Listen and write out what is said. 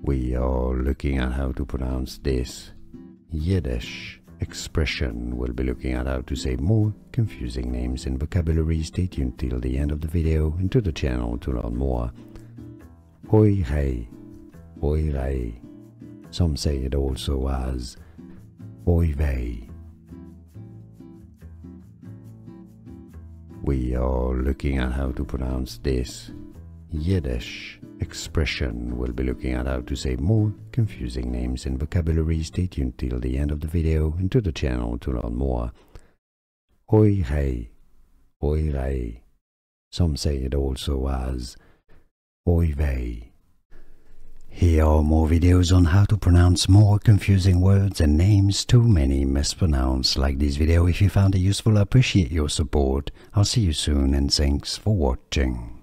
We are looking at how to pronounce this Yiddish expression. We'll be looking at how to say more confusing names and vocabulary. Stay tuned till the end of the video and to the channel to learn more. Oi rei, oi rei. Some say it also as oi vei. We are looking at how to pronounce this Yiddish expression. We'll be looking at how to say more confusing names and vocabulary. Stay tuned till the end of the video and to the channel to learn more. Oi rei, oi rei. Some say it also as oi vei. Here are more videos on how to pronounce more confusing words and names too many mispronounced. Like this video if you found it useful. I appreciate your support. I'll see you soon and thanks for watching.